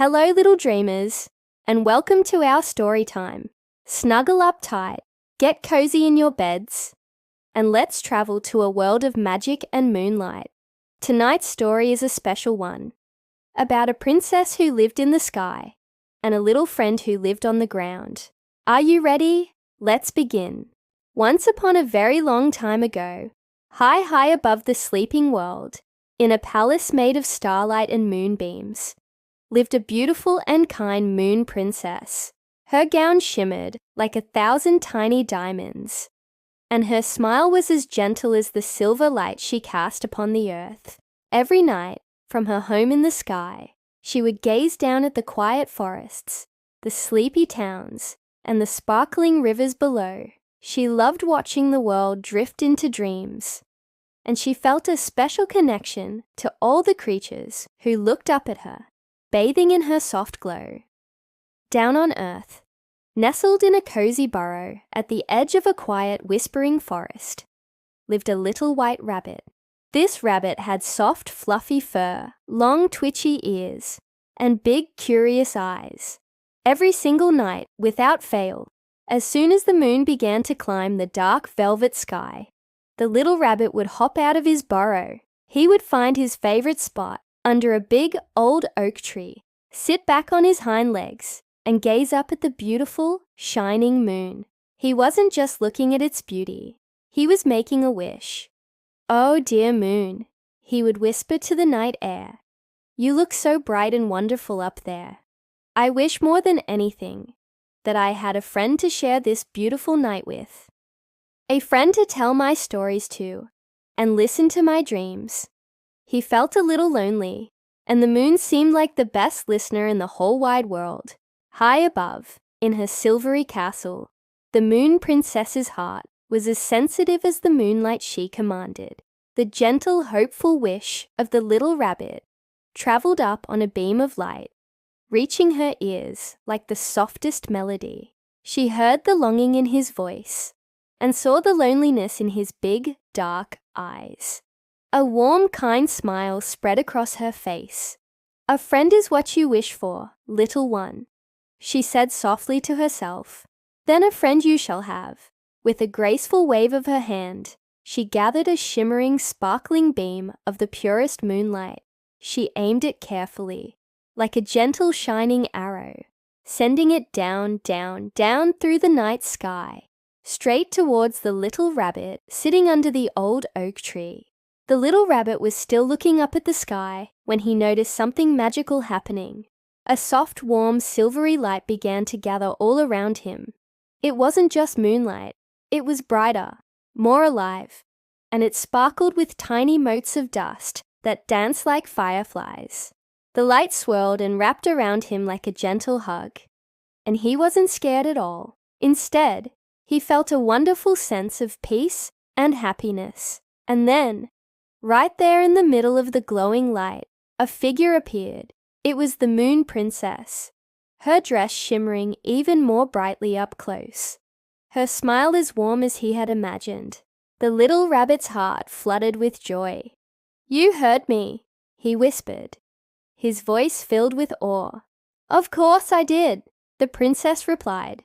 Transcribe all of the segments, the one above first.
Hello, little dreamers, and welcome to our story time. Snuggle up tight, get cozy in your beds, and let's travel to a world of magic and moonlight. Tonight's story is a special one, about a princess who lived in the sky and a little friend who lived on the ground. Are you ready? Let's begin. Once upon a very long time ago, high above the sleeping world, in a palace made of starlight and moonbeams, lived a beautiful and kind moon princess. Her gown shimmered like 1,000 tiny diamonds, and her smile was as gentle as the silver light she cast upon the earth. Every night, from her home in the sky, she would gaze down at the quiet forests, the sleepy towns, and the sparkling rivers below. She loved watching the world drift into dreams, and she felt a special connection to all the creatures who looked up at her, bathing in her soft glow. Down on earth, nestled in a cozy burrow at the edge of a quiet, whispering forest, lived a little white rabbit. This rabbit had soft, fluffy fur, long, twitchy ears, and big, curious eyes. Every single night, without fail, as soon as the moon began to climb the dark velvet sky, the little rabbit would hop out of his burrow. He would find his favorite spot under a big old oak tree, sit back on his hind legs, and gaze up at the beautiful, shining moon. He wasn't just looking at its beauty. He was making a wish. "Oh, dear moon," he would whisper to the night air, "you look so bright and wonderful up there. I wish more than anything that I had a friend to share this beautiful night with. A friend to tell my stories to and listen to my dreams." He felt a little lonely, and the moon seemed like the best listener in the whole wide world. High above, in her silvery castle, the moon princess's heart was as sensitive as the moonlight she commanded. The gentle, hopeful wish of the little rabbit traveled up on a beam of light, reaching her ears like the softest melody. She heard the longing in his voice and saw the loneliness in his big, dark eyes. A warm, kind smile spread across her face. "A friend is what you wish for, little one," she said softly to herself. "Then a friend you shall have." With a graceful wave of her hand, she gathered a shimmering, sparkling beam of the purest moonlight. She aimed it carefully, like a gentle, shining arrow, sending it down through the night sky, straight towards the little rabbit sitting under the old oak tree. The little rabbit was still looking up at the sky when he noticed something magical happening. A soft, warm, silvery light began to gather all around him. It wasn't just moonlight. It was brighter, more alive, and it sparkled with tiny motes of dust that danced like fireflies. The light swirled and wrapped around him like a gentle hug, and he wasn't scared at all. Instead, he felt a wonderful sense of peace and happiness. And then, right there in the middle of the glowing light, a figure appeared. It was the moon princess, her dress shimmering even more brightly up close, her smile as warm as he had imagined. The little rabbit's heart fluttered with joy. "You heard me," he whispered, his voice filled with awe. "Of course I did," the princess replied,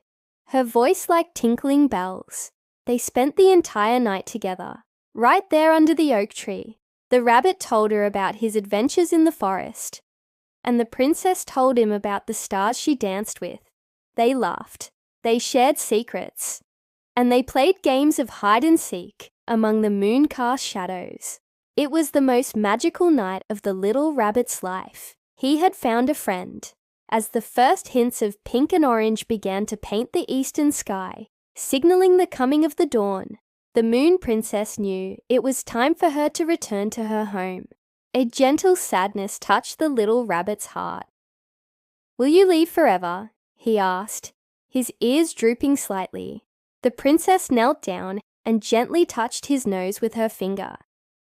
her voice like tinkling bells. They spent the entire night together, right there under the oak tree. The rabbit told her about his adventures in the forest, and the princess told him about the stars she danced with. They laughed, they shared secrets, and they played games of hide and seek among the moon-cast shadows. It was the most magical night of the little rabbit's life. He had found a friend. As the first hints of pink and orange began to paint the eastern sky, signaling the coming of the dawn, the moon princess knew it was time for her to return to her home. A gentle sadness touched the little rabbit's heart. "Will you leave forever?" he asked, his ears drooping slightly. The princess knelt down and gently touched his nose with her finger,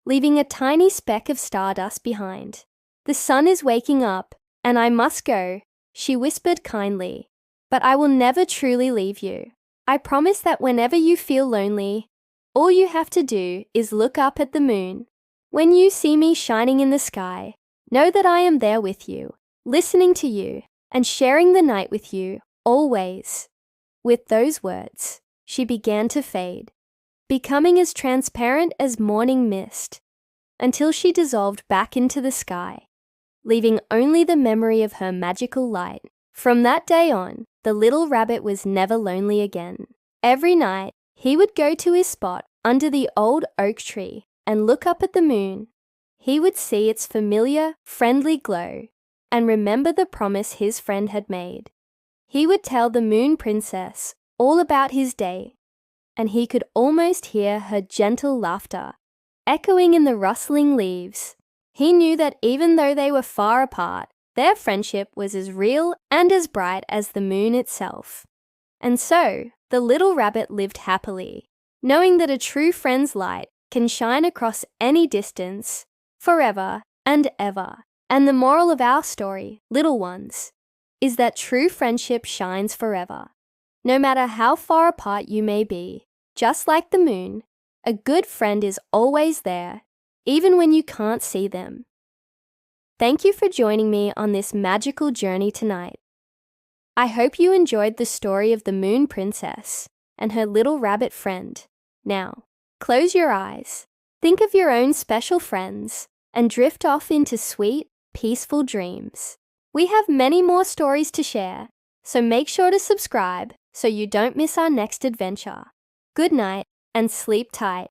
leaving a tiny speck of stardust behind. "The sun is waking up, and I must go," she whispered kindly. "But I will never truly leave you. I promise that whenever you feel lonely, all you have to do is look up at the moon. When you see me shining in the sky, know that I am there with you. listening to you, and sharing the night with you, always." With those words, she began to fade, becoming as transparent as morning mist, until she dissolved back into the sky, leaving only the memory of her magical light. From that day on, the little rabbit was never lonely again. Every night, he would go to his spot under the old oak tree and look up at the moon. He would see its familiar, friendly glow and remember the promise his friend had made. He would tell the Moon Princess all about his day, and he could almost hear her gentle laughter echoing in the rustling leaves. He knew that even though they were far apart, their friendship was as real and as bright as the moon itself. And so, the little rabbit lived happily, knowing that a true friend's light can shine across any distance, forever and ever. And the moral of our story, little ones, is that true friendship shines forever. No matter how far apart you may be, just like the moon, a good friend is always there, even when you can't see them. Thank you for joining me on this magical journey tonight. I hope you enjoyed the story of the Moon Princess and her little rabbit friend. Now, close your eyes, think of your own special friends, and drift off into sweet, peaceful dreams. We have many more stories to share, so make sure to subscribe so you don't miss our next adventure. Good night and sleep tight.